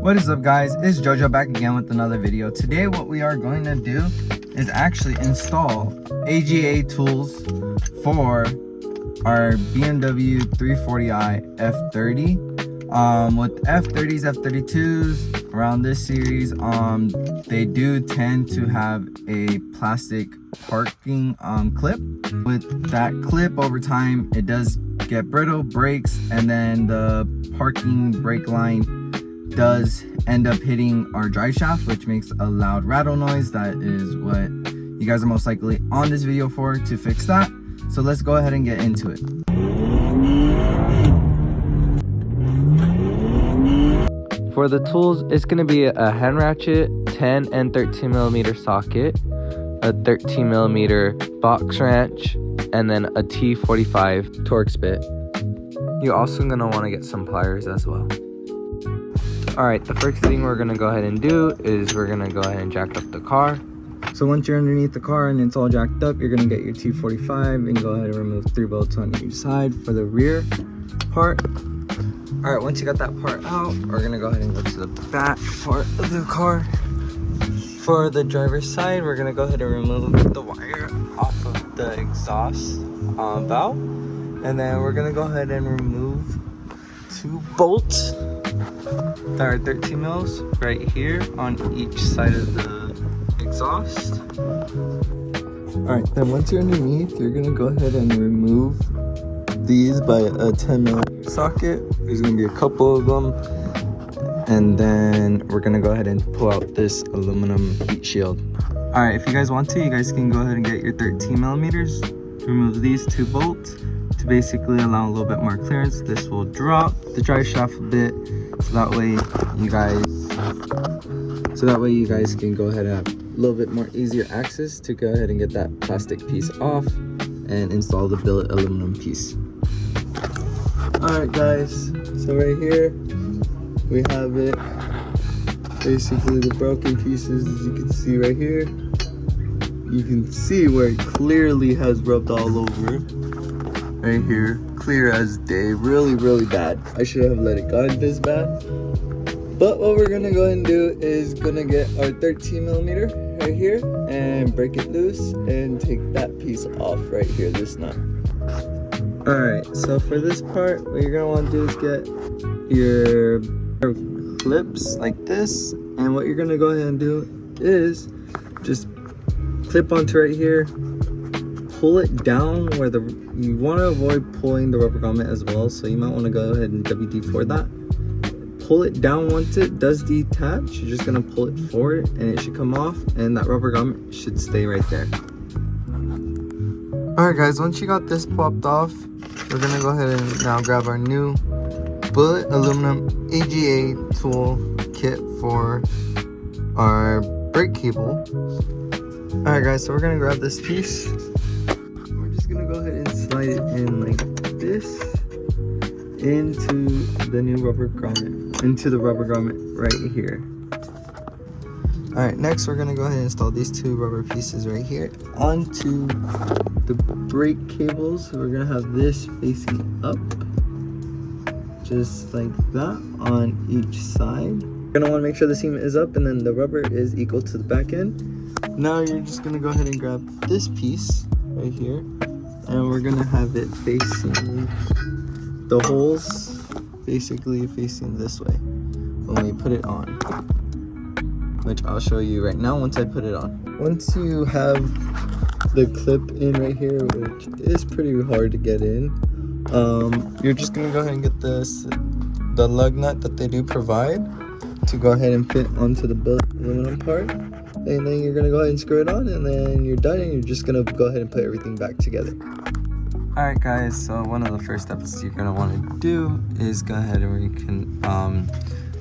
What is up, guys? It's Jojo back again with another video. Today what we are going to do is actually install AGA tools for our BMW 340i F30. With F30s, F32s around this series, they do tend to have a plastic parking clip. With that clip, over time it does get brittle, breaks, and then the parking brake line does end up hitting our drive shaft, which makes a loud rattle noise. That is what you guys are most likely on this video for, to fix that. So let's go ahead and get into it. For the tools, it's going to be a hand ratchet, 10 and 13 millimeter socket, a 13 millimeter box wrench, and then a T45 Torx bit. You're also going to want to get some pliers as well. Alright, the first thing we're going to go ahead and do is we're going to go ahead and jack up the car. So once you're underneath the car and it's all jacked up, you're going to get your T45 and go ahead and remove 3 bolts on each side for the rear part. Alright, once you got that part out, we're going to go ahead and go to the back part of the car. For the driver's side, we're going to go ahead and remove the wire off of the exhaust valve. And then we're going to go ahead and remove 2 bolts that are 13 mils right here on each side of the exhaust. Alright, then once you're underneath, you're going to go ahead and remove these by a 10 millimeter socket. There's going to be a couple of them. And then we're going to go ahead and pull out this aluminum heat shield. Alright, if you guys want to, you guys can go ahead and get your 13 millimeters. Remove these 2 bolts to basically allow a little bit more clearance. This will drop the drive shaft a bit, so that way you guys can go ahead and have a little bit more easier access to go ahead and get that plastic piece off and install the billet aluminum piece. Alright guys, so right here we have it, basically the broken pieces. As you can see right here, you can see where it clearly has rubbed all over. Right here, clear as day, really bad. I should have let it go this bad. But what we're gonna go ahead and do is gonna get our 13 millimeter right here and break it loose and take that piece off right here, this nut. Alright, so for this part, what you're gonna want to do is get your clips like this, and what you're gonna go ahead and do is just clip onto right here, pull it down where you want to avoid pulling the rubber grommet as well, so you might want to go ahead and WD-4 that. Pull it down. Once it does detach, you're just going to pull it forward and it should come off, and that rubber grommet should stay right there. Alright guys, once you got this popped off, we're going to go ahead and now grab our new billet aluminum AGA tool kit for our brake cable. Alright guys, so we're going to grab this piece. Gonna go ahead and slide it in like this into the new rubber grommet, into the rubber grommet right here. All right, next we're gonna go ahead and install these 2 rubber pieces right here onto the brake cables. We're gonna have this facing up, just like that on each side. You're gonna want to make sure the seam is up and then the rubber is equal to the back end. Now you're just gonna go ahead and grab this piece right here, and we're gonna have it facing the holes, basically facing this way when we put it on, which I'll show you right now once I put it on. Once you have the clip in right here, which is pretty hard to get in, you're just gonna go ahead and get the lug nut that they do provide to go ahead and fit onto the billet aluminum part. And then you're gonna go ahead and screw it on, and then you're done, and you're just gonna go ahead and put everything back together. Alright guys, so one of the first steps you're gonna want to do is go ahead and you can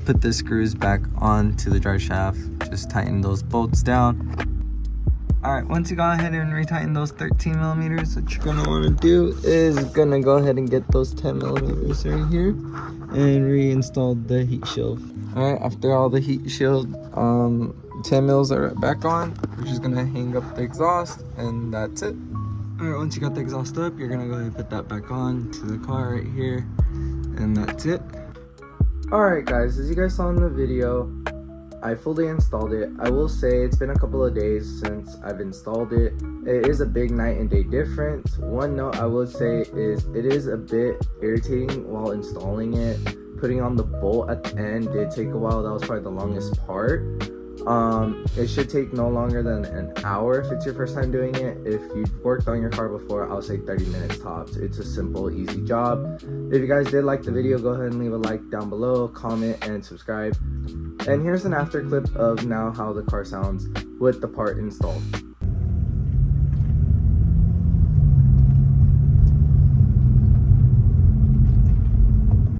put the screws back onto the drive shaft. Just tighten those bolts down. Alright, once you go ahead and retighten those 13 millimeters, what you're gonna want to do is gonna go ahead and get those 10 millimeters right here and reinstall the heat shield. Alright, after all the heat shield 10 mils are back on, we're just gonna hang up the exhaust, and that's it. Alright, once you got the exhaust up, you're gonna go ahead and put that back on to the car right here, and that's it. Alright guys, as you guys saw in the video, I fully installed it. I will say it's been a couple of days since I've installed it. It is a big night and day difference. One note I will say is it is a bit irritating while installing it. Putting on the bolt at the end did take a while. That was probably the longest part. It should take no longer than an hour if it's your first time doing it. If you've worked on your car before, I'll say 30 minutes tops. It's a simple, easy job. If you guys did like the video, go ahead and leave a like down below, comment, and subscribe. And here's an after clip of now how the car sounds with the part installed.